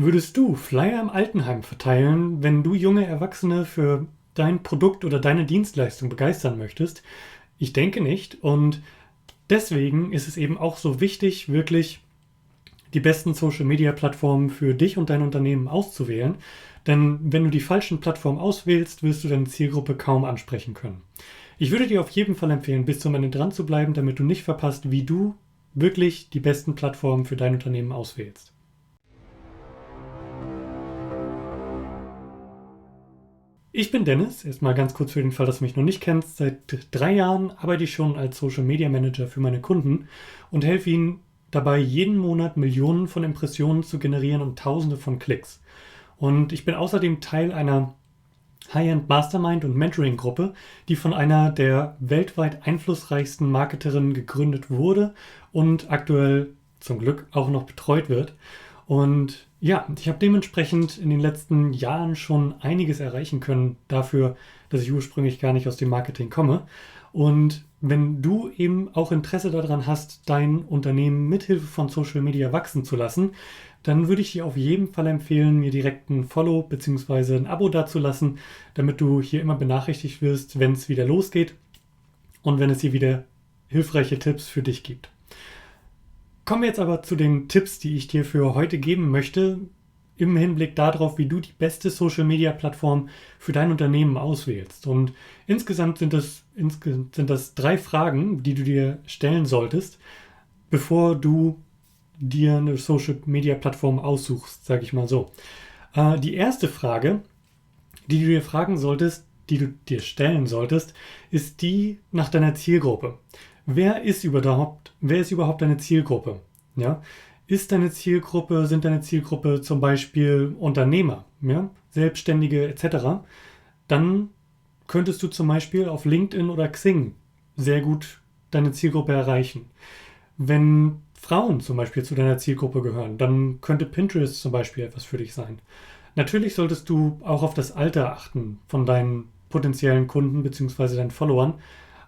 Würdest du Flyer im Altenheim verteilen, wenn du junge Erwachsene für dein Produkt oder deine Dienstleistung begeistern möchtest? Ich denke nicht. Und deswegen ist es eben auch so wichtig, wirklich die besten Social-Media-Plattformen für dich und dein Unternehmen auszuwählen. Denn wenn du die falschen Plattformen auswählst, wirst du deine Zielgruppe kaum ansprechen können. Ich würde dir auf jeden Fall empfehlen, bis zum Ende dran zu bleiben, damit du nicht verpasst, wie du wirklich die besten Plattformen für dein Unternehmen auswählst. Ich bin Dennis, erstmal ganz kurz für den Fall, dass du mich noch nicht kennst. Seit 3 Jahren arbeite ich schon als Social Media Manager für meine Kunden und helfe ihnen dabei, jeden Monat Millionen von Impressionen zu generieren und Tausende von Klicks. Und ich bin außerdem Teil einer High-End Mastermind und Mentoring-Gruppe, die von einer der weltweit einflussreichsten Marketerinnen gegründet wurde und aktuell zum Glück auch noch betreut wird. Und ja, ich habe dementsprechend in den letzten Jahren schon einiges erreichen können dafür, dass ich ursprünglich gar nicht aus dem Marketing komme. Und wenn du eben auch Interesse daran hast, dein Unternehmen mithilfe von Social Media wachsen zu lassen, dann würde ich dir auf jeden Fall empfehlen, mir direkt ein Follow bzw. ein Abo dazulassen, damit du hier immer benachrichtigt wirst, wenn es wieder losgeht und wenn es hier wieder hilfreiche Tipps für dich gibt. Kommen wir jetzt aber zu den Tipps, die ich dir für heute geben möchte, im Hinblick darauf, wie du die beste Social-Media-Plattform für dein Unternehmen auswählst. Und insgesamt sind das 3 Fragen, die du dir stellen solltest, bevor du dir eine Social-Media-Plattform aussuchst, sage ich mal so. Die erste Frage, die du dir die du dir stellen solltest, ist die nach deiner Zielgruppe. Wer ist überhaupt deine Zielgruppe? Ja? Sind deine Zielgruppe zum Beispiel Unternehmer, ja? Selbstständige etc.? Dann könntest du zum Beispiel auf LinkedIn oder Xing sehr gut deine Zielgruppe erreichen. Wenn Frauen zum Beispiel zu deiner Zielgruppe gehören, dann könnte Pinterest zum Beispiel etwas für dich sein. Natürlich solltest du auch auf das Alter achten von deinen potenziellen Kunden bzw. deinen Followern.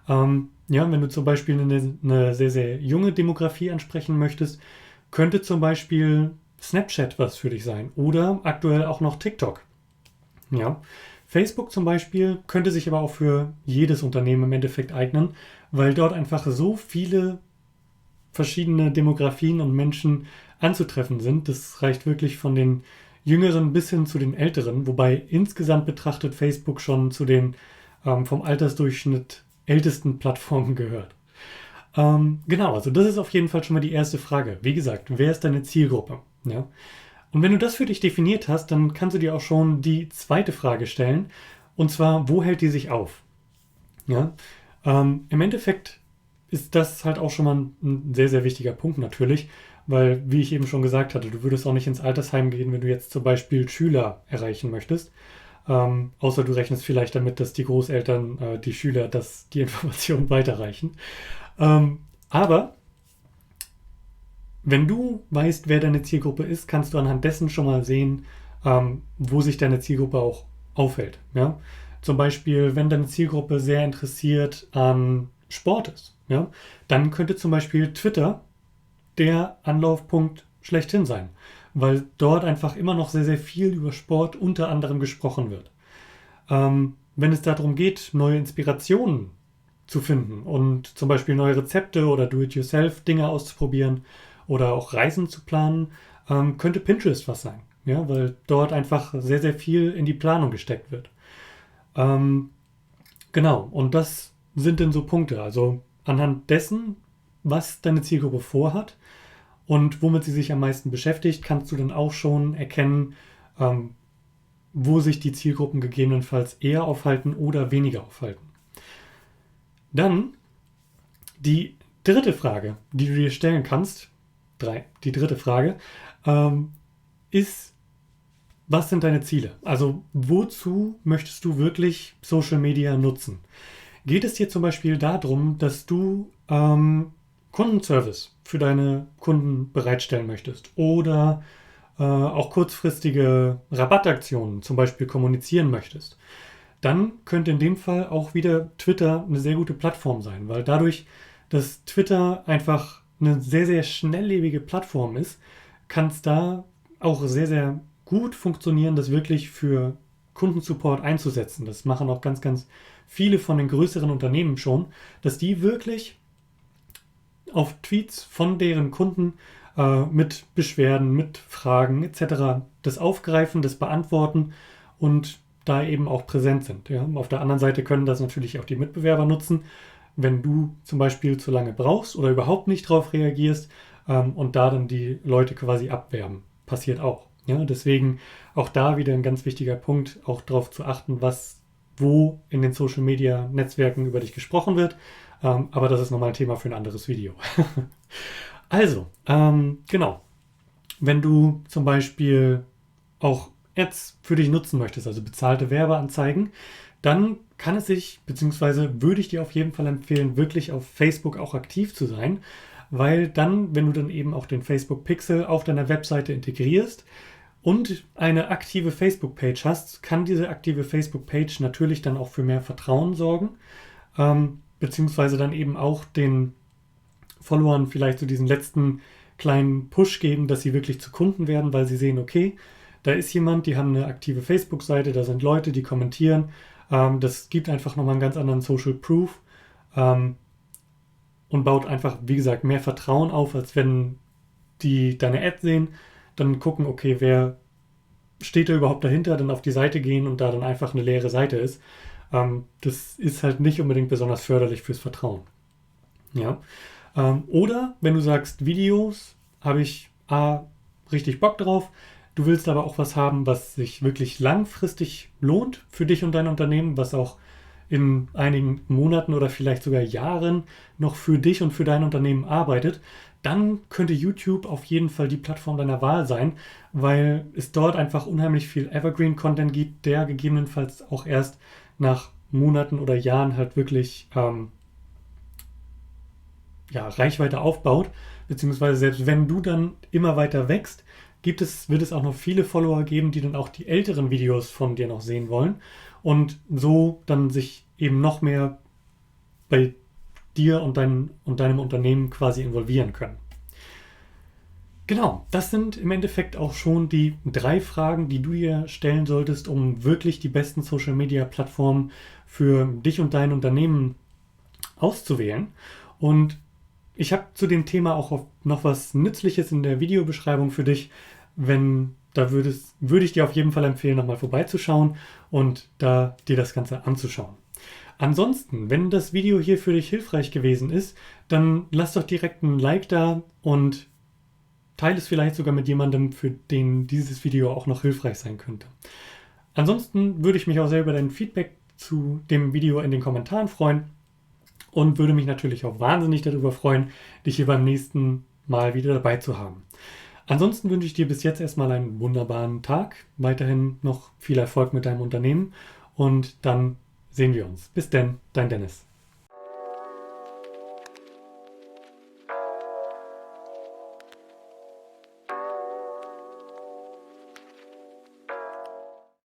Ja, wenn du zum Beispiel eine sehr, sehr junge Demografie ansprechen möchtest, könnte zum Beispiel Snapchat was für dich sein oder aktuell auch noch TikTok. Ja. Facebook zum Beispiel könnte sich aber auch für jedes Unternehmen im Endeffekt eignen, weil dort einfach so viele verschiedene Demografien und Menschen anzutreffen sind. Das reicht wirklich von den Jüngeren bis hin zu den Älteren, wobei insgesamt betrachtet Facebook schon zu den vom Altersdurchschnitt ältesten Plattformen gehört. Genau, also das ist auf jeden Fall schon mal die erste Frage. Wie gesagt, wer ist deine Zielgruppe? Ja? Und wenn du das für dich definiert hast, dann kannst du dir auch schon die zweite Frage stellen, und zwar, wo hält die sich auf? Ja? Im Endeffekt ist das halt auch schon mal ein sehr, sehr wichtiger Punkt natürlich, weil, wie ich eben schon gesagt hatte, du würdest auch nicht ins Altersheim gehen, wenn du jetzt zum Beispiel Schüler erreichen möchtest. Außer du rechnest vielleicht damit, dass die Großeltern, die Schüler, die Informationen weiterreichen. Aber wenn du weißt, wer deine Zielgruppe ist, kannst du anhand dessen schon mal sehen, wo sich deine Zielgruppe auch aufhält. Ja? Zum Beispiel, wenn deine Zielgruppe sehr interessiert an Sport ist, ja, dann könnte zum Beispiel Twitter der Anlaufpunkt schlechthin sein, weil dort einfach immer noch sehr, sehr viel über Sport unter anderem gesprochen wird. Wenn es darum geht, neue Inspirationen zu finden und zum Beispiel neue Rezepte oder Do-it-yourself-Dinge auszuprobieren oder auch Reisen zu planen, könnte Pinterest was sein, ja, weil dort einfach sehr, sehr viel in die Planung gesteckt wird. Genau, und das sind dann so Punkte, also anhand dessen, was deine Zielgruppe vorhat und womit sie sich am meisten beschäftigt, kannst du dann auch schon erkennen, wo sich die Zielgruppen gegebenenfalls eher aufhalten oder weniger aufhalten. Dann die dritte Frage, die du dir stellen kannst, die dritte Frage, ist, was sind deine Ziele? Also wozu möchtest du wirklich Social Media nutzen? Geht es dir zum Beispiel darum, dass du Kundenservice für deine Kunden bereitstellen möchtest oder auch kurzfristige Rabattaktionen zum Beispiel kommunizieren möchtest? Dann könnte in dem Fall auch wieder Twitter eine sehr gute Plattform sein, weil dadurch, dass Twitter einfach eine sehr, sehr schnelllebige Plattform ist, kann es da auch sehr, sehr gut funktionieren, das wirklich für Kundensupport einzusetzen. Das machen auch ganz, ganz viele von den größeren Unternehmen schon, dass die wirklich auf Tweets von deren Kunden mit Beschwerden, mit Fragen etc. das aufgreifen, das beantworten und da eben auch präsent sind. Ja. Auf der anderen Seite können das natürlich auch die Mitbewerber nutzen, wenn du zum Beispiel zu lange brauchst oder überhaupt nicht darauf reagierst und da dann die Leute quasi abwerben. Passiert auch. Ja. Deswegen auch da wieder ein ganz wichtiger Punkt, auch darauf zu achten, wo in den Social Media Netzwerken über dich gesprochen wird. Aber das ist nochmal ein Thema für ein anderes Video. Also, genau. Wenn du zum Beispiel auch Ads für dich nutzen möchtest, also bezahlte Werbeanzeigen, dann kann es sich, beziehungsweise würde ich dir auf jeden Fall empfehlen, wirklich auf Facebook auch aktiv zu sein, weil dann, wenn du dann eben auch den Facebook Pixel auf deiner Webseite integrierst und eine aktive Facebook-Page hast, kann diese aktive Facebook-Page natürlich dann auch für mehr Vertrauen sorgen, beziehungsweise dann eben auch den Followern vielleicht so diesen letzten kleinen Push geben, dass sie wirklich zu Kunden werden, weil sie sehen, okay, da ist jemand, die haben eine aktive Facebook-Seite, da sind Leute, die kommentieren. Das gibt einfach nochmal einen ganz anderen Social Proof und baut einfach, wie gesagt, mehr Vertrauen auf, als wenn die deine Ad sehen, dann gucken, okay, wer steht da überhaupt dahinter, dann auf die Seite gehen und da dann einfach eine leere Seite ist. Das ist halt nicht unbedingt besonders förderlich fürs Vertrauen. Ja. Oder wenn du sagst, Videos, habe ich richtig Bock drauf, du willst aber auch was haben, was sich wirklich langfristig lohnt für dich und dein Unternehmen, was auch in einigen Monaten oder vielleicht sogar Jahren noch für dich und für dein Unternehmen arbeitet, dann könnte YouTube auf jeden Fall die Plattform deiner Wahl sein, weil es dort einfach unheimlich viel Evergreen-Content gibt, der gegebenenfalls auch erst nach Monaten oder Jahren halt wirklich Reichweite aufbaut, beziehungsweise selbst wenn du dann immer weiter wächst, wird es auch noch viele Follower geben, die dann auch die älteren Videos von dir noch sehen wollen und so dann sich eben noch mehr bei dir und deinem Unternehmen quasi involvieren können. Genau, das sind im Endeffekt auch schon die 3 Fragen, die du dir stellen solltest, um wirklich die besten Social-Media-Plattformen für dich und dein Unternehmen auszuwählen. Und ich habe zu dem Thema auch noch was Nützliches in der Videobeschreibung für dich. Würde ich dir auf jeden Fall empfehlen, nochmal vorbeizuschauen und da dir das Ganze anzuschauen. Ansonsten, wenn das Video hier für dich hilfreich gewesen ist, dann lass doch direkt ein Like da und teile es vielleicht sogar mit jemandem, für den dieses Video auch noch hilfreich sein könnte. Ansonsten würde ich mich auch sehr über dein Feedback zu dem Video in den Kommentaren freuen. Und würde mich natürlich auch wahnsinnig darüber freuen, dich hier beim nächsten Mal wieder dabei zu haben. Ansonsten wünsche ich dir bis jetzt erstmal einen wunderbaren Tag, weiterhin noch viel Erfolg mit deinem Unternehmen und dann sehen wir uns. Bis denn, dein Dennis.